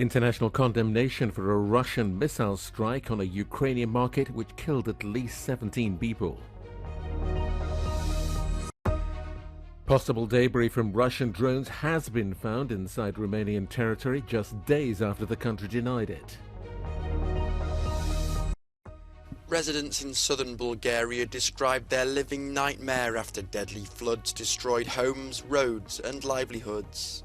International condemnation for a Russian missile strike on a Ukrainian market which killed at least 17 people. Possible debris from Russian drones has been found inside Romanian territory just days after the country denied it. Residents in southern Bulgaria described their living nightmare after deadly floods destroyed homes, roads and livelihoods.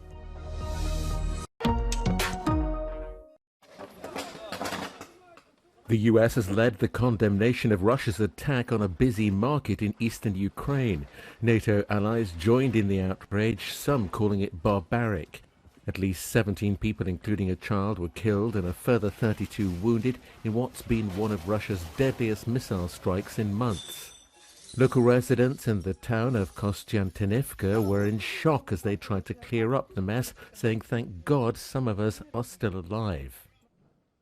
The US has led the condemnation of Russia's attack on a busy market in eastern Ukraine. NATO allies joined in the outrage, some calling it barbaric. At least 17 people, including a child, were killed and a further 32 wounded in what's been one of Russia's deadliest missile strikes in months. Local residents in the town of Kostiantynivka were in shock as they tried to clear up the mess, saying, "Thank God some of us are still alive."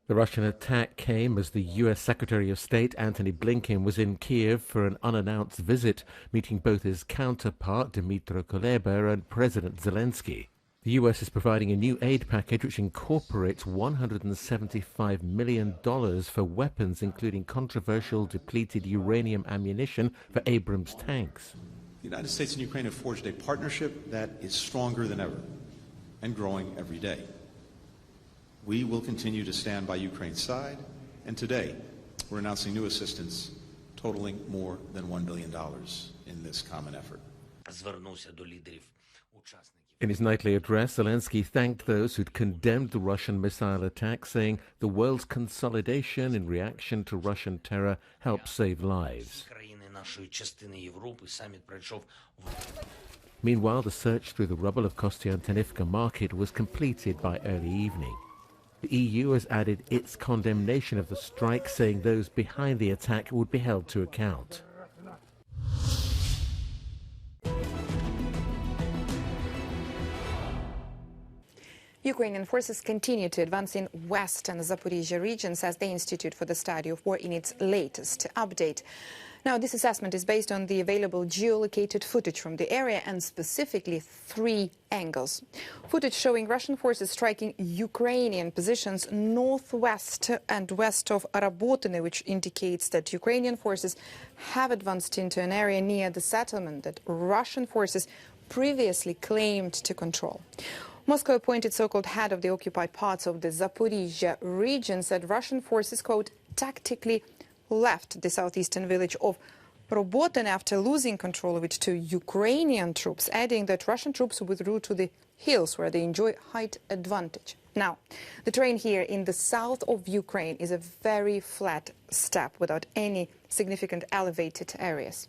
The Russian attack came as the U.S. Secretary of State Antony Blinken was in Kiev for an unannounced visit, meeting both his counterpart Dmytro Kuleba and President Zelensky. The U.S. is providing a new aid package which incorporates $175 million for weapons, including controversial depleted uranium ammunition for Abrams tanks. The United States and Ukraine have forged a partnership that is stronger than ever and growing every day. We will continue to stand by Ukraine's side, and today we're announcing new assistance totaling more than $1 billion in this common effort. In his nightly address, Zelensky thanked those who'd condemned the Russian missile attack, saying the world's consolidation in reaction to Russian terror helped save lives. Meanwhile, the search through the rubble of Kostiantynivka market was completed by early evening. The EU has added its condemnation of the strike, saying those behind the attack would be held to account. Ukrainian forces continue to advance in West and Zaporizhia regions, says the Institute for the Study of War in its latest update. Now, this assessment is based on the available geolocated footage from the area and specifically 3 angles. Footage showing Russian forces striking Ukrainian positions northwest and west of Robotyne, which indicates that Ukrainian forces have advanced into an area near the settlement that Russian forces previously claimed to control. Moscow-appointed so-called head of the occupied parts of the Zaporizhia region said Russian forces, quote, tactically left the southeastern village of Robotyne after losing control of it to Ukrainian troops, adding that Russian troops withdrew to the hills where they enjoy height advantage. Now, the terrain here in the south of Ukraine is a very flat steppe without any significant elevated areas.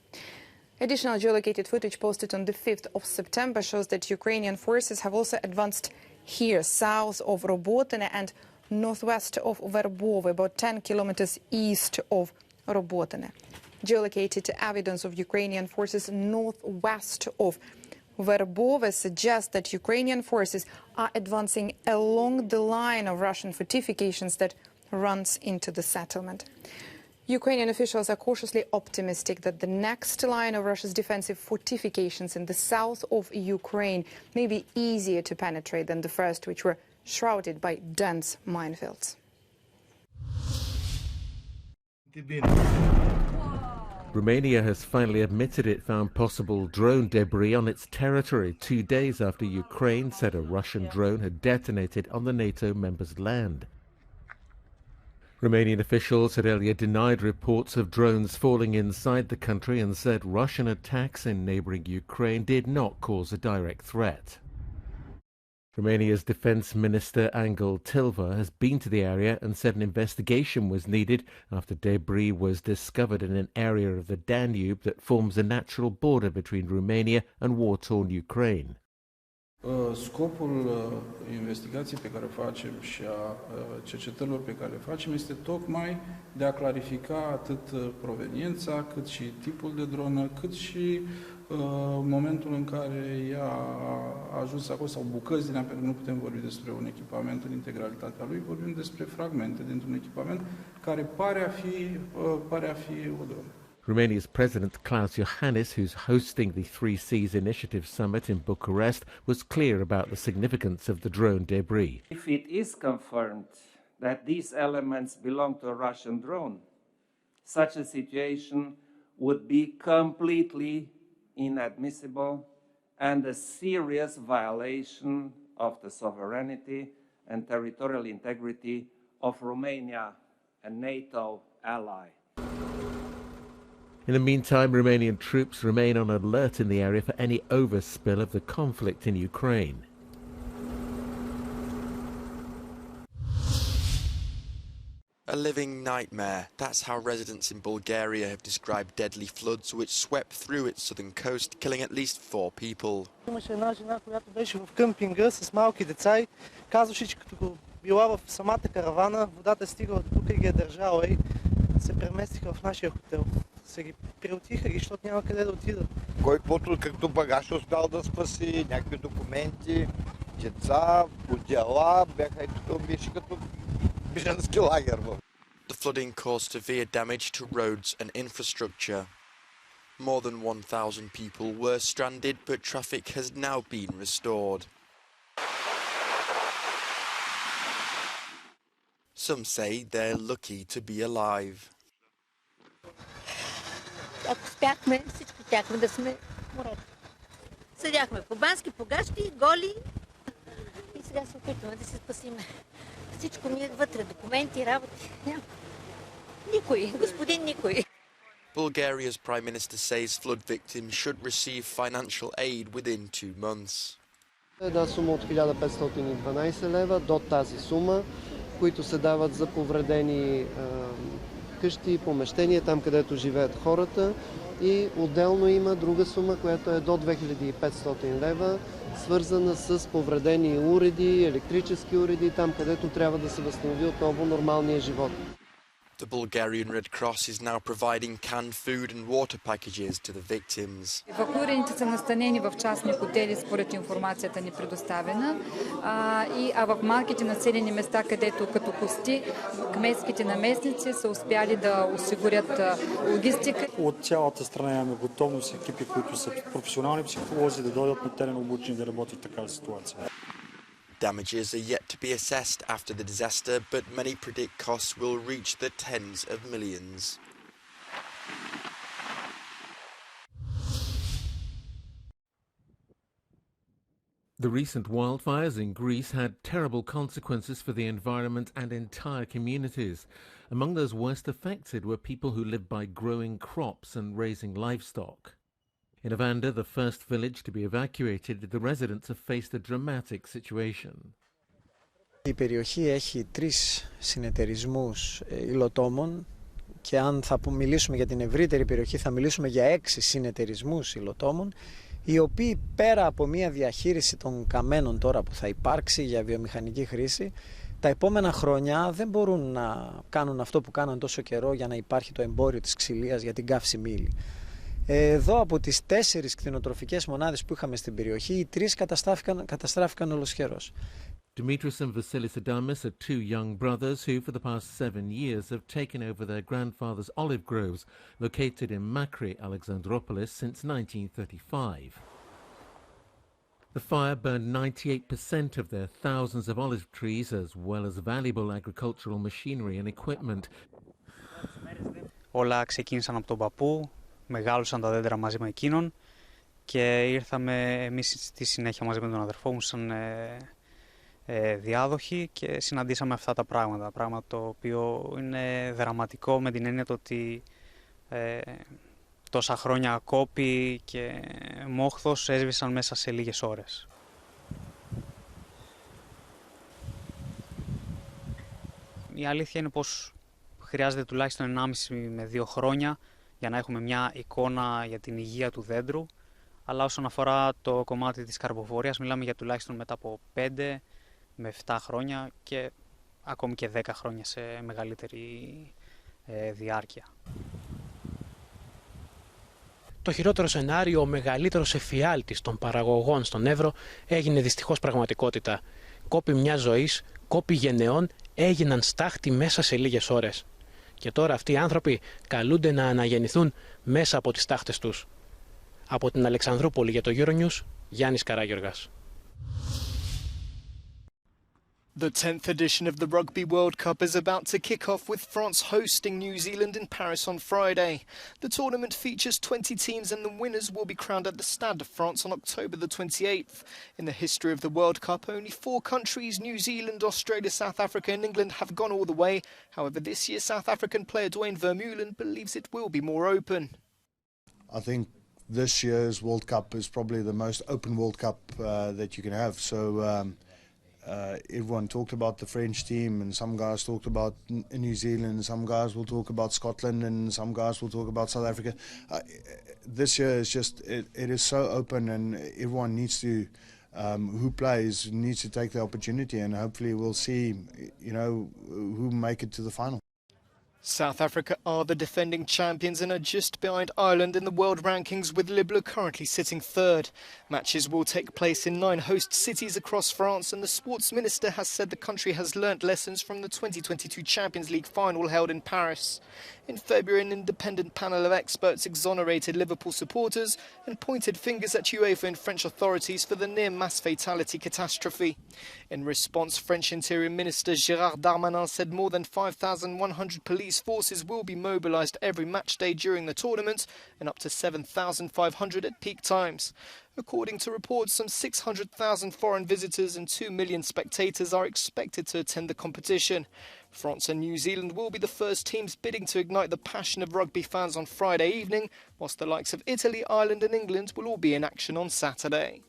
Additional geolocated footage posted on the 5th of September shows that Ukrainian forces have also advanced here south of Robotyne and northwest of Verbovo, about 10 kilometers east of Robotyne. Geolocated evidence of Ukrainian forces northwest of Verbovo suggests that Ukrainian forces are advancing along the line of Russian fortifications that runs into the settlement. Ukrainian officials are cautiously optimistic that the next line of Russia's defensive fortifications in the south of Ukraine may be easier to penetrate than the first, which were shrouded by dense minefields. Romania has finally admitted it found possible drone debris on its territory 2 days after Ukraine said a Russian drone had detonated on the NATO members' land. Romanian officials had earlier denied reports of drones falling inside the country and said Russian attacks in neighboring Ukraine did not cause a direct threat. Romania's Defense Minister Angel Tilva has been to the area and said an investigation was needed after debris was discovered in an area of the Danube that forms a natural border between Romania and war-torn Ukraine. Scopul investigației pe care o facem și a cercetărilor pe care le facem este tocmai de a clarifica atât proveniența, cât și tipul de dronă, cât și momentul în care ea a ajuns acolo, sau bucăți din ea, pentru că nu putem vorbi despre un echipament în integralitatea lui, vorbim despre fragmente dintr-un echipament care pare a fi o dronă. Romania's President Klaus Iohannis, who's hosting the Three Seas Initiative Summit in Bucharest, was clear about the significance of the drone debris. If it is confirmed that these elements belong to a Russian drone, such a situation would be completely inadmissible and a serious violation of the sovereignty and territorial integrity of Romania, a NATO ally. In the meantime, Romanian troops remain on alert in the area for any overspill of the conflict in Ukraine. A living nightmare. That's how residents in Bulgaria have described deadly floods which swept through its southern coast, killing at least 4 people. Имаше една жена, която беше в къмпинга с малки деца и казваше, че като била в самата каравана, водата е стигала до тук и ги е държала и се преместиха в нашия хотел. Се ги приотиха ги, защото няма къде да отидат. Който както багаж успял да спаси, някакви документи, деца, одеяла, бяха и тук беше като бежански лагер. The flooding caused severe damage to roads and infrastructure. More than 1,000 people were stranded, but traffic has now been restored. Some say they're lucky to be alive. Ако спяхме, всички щяхме да сме морето. Седяхме по бански, по гащи, голи и сега се опитваме да се спасиме. Всичко ми е вътре, документи, работи. Няма. Никой, господин никой. Bulgaria's Prime Minister says flood victims should receive financial aid within 2 months. Една сума от 1512 лева до тази сума, които се дават за повредени къщи, помещения, там където живеят хората. И отделно има друга сума, която е до 2500 лева, свързана с повредени уреди, електрически уреди, там където трябва да се възстанови отново нормалния живот. The Bulgarian Red Cross is now providing canned food and water packages to the victims. Евакуираните са настанени в частни хотели според информацията ни предоставена, а в малките населени места, където като гости кметските наместници са успяли да осигурят логистика. От цялата страна имаме готовност екипи, които са професионални психолози, да дойдат на терен обучени да работят в такава ситуация. Damages are yet to be assessed after the disaster, but many predict costs will reach the tens of millions. The recent wildfires in Greece had terrible consequences for the environment and entire communities. Among those worst affected were people who lived by growing crops and raising livestock. In Avanda, the first village to be evacuated, the residents have faced a dramatic situation. Η περιοχή έχει 3 συνεταιρισμούς υλοτόμων και αν θα μιλήσουμε για την ευρύτερη περιοχή θα μιλήσουμε για 6 συνεταιρισμούς υλοτόμων, οι οποίοι πέρα από μια διαχείριση των καμένων τώρα που θα υπάρξει για βιομηχανική χρήση, τα επόμενα χρόνια δεν μπορούν να κάνουν αυτό που κάναν τόσο καιρό για να υπάρχει το εμπόριο της ξυλίας για την καύσιμη ύλη. Εδώ από τις 4 κτηνοτροφικές μονάδες που είχαμε στην περιοχή, οι 3 καταστράφηκαν ολοσχερώς. Dimitris and Vasilis Adamis are 2 young brothers who, for the past 7 years, have taken over their grandfather's olive groves located in Makri, Alexandroupolis, since 1935. The fire burned 98% of their thousands of olive trees, as well as valuable agricultural machinery and equipment. Όλα ξεκίνησαν από τον παππού, μεγάλωσαν τα δέντρα μαζί με εκείνον και ήρθαμε εμείς στη συνέχεια μαζί με τον αδερφό μου σαν διάδοχοι και συναντήσαμε αυτά τα πράγματα. Πράγμα το οποίο είναι δραματικό με την έννοια ότι τόσα χρόνια κόπη και μόχθος έσβησαν μέσα σε λίγες ώρες. Η αλήθεια είναι πως χρειάζεται τουλάχιστον 1,5 με 2 χρόνια για να έχουμε μια εικόνα για την υγεία του δέντρου, αλλά όσον αφορά το κομμάτι της καρποφορίας μιλάμε για τουλάχιστον μετά από 5 με 7 χρόνια και ακόμη και 10 χρόνια σε μεγαλύτερη διάρκεια. Το χειρότερο σενάριο, ο μεγαλύτερος εφιάλτης των παραγωγών στον Εύρο, έγινε δυστυχώς πραγματικότητα. Κόπη μιας ζωής, κόπη γενεών έγιναν στάχτη μέσα σε λίγες ώρες. Και τώρα αυτοί οι άνθρωποι καλούνται να αναγεννηθούν μέσα από τις τάχτες τους. Από την Αλεξανδρούπολη για το Euronews, Γιάννης Καράγιοργας. The 10th edition of the Rugby World Cup is about to kick off with France hosting New Zealand in Paris on Friday. The tournament features 20 teams and the winners will be crowned at the Stade de France on October the 28th. In the history of the World Cup, only 4 countries, New Zealand, Australia, South Africa and England, have gone all the way. However, this year South African player Dwayne Vermeulen believes it will be more open. I think this year's World Cup is probably the most open World Cup that you can have. So everyone talked about the French team, and some guys talked about New Zealand, some guys will talk about Scotland, and some guys will talk about South Africa. This year is just, it is so open, and everyone needs to, who plays, needs to take the opportunity, and hopefully we'll see, who make it to the final. South Africa are the defending champions and are just behind Ireland in the world rankings, with Libya currently sitting third. Matches will take place in 9 host cities across France, and the sports minister has said the country has learnt lessons from the 2022 Champions League final held in Paris. In February, an independent panel of experts exonerated Liverpool supporters and pointed fingers at UEFA and French authorities for the near mass fatality catastrophe. In response, French Interior Minister Gérard Darmanin said more than 5,100 police forces will be mobilised every match day during the tournament, and up to 7,500 at peak times. According to reports, some 600,000 foreign visitors and 2 million spectators are expected to attend the competition. France and New Zealand will be the first teams bidding to ignite the passion of rugby fans on Friday evening, whilst the likes of Italy, Ireland and England will all be in action on Saturday.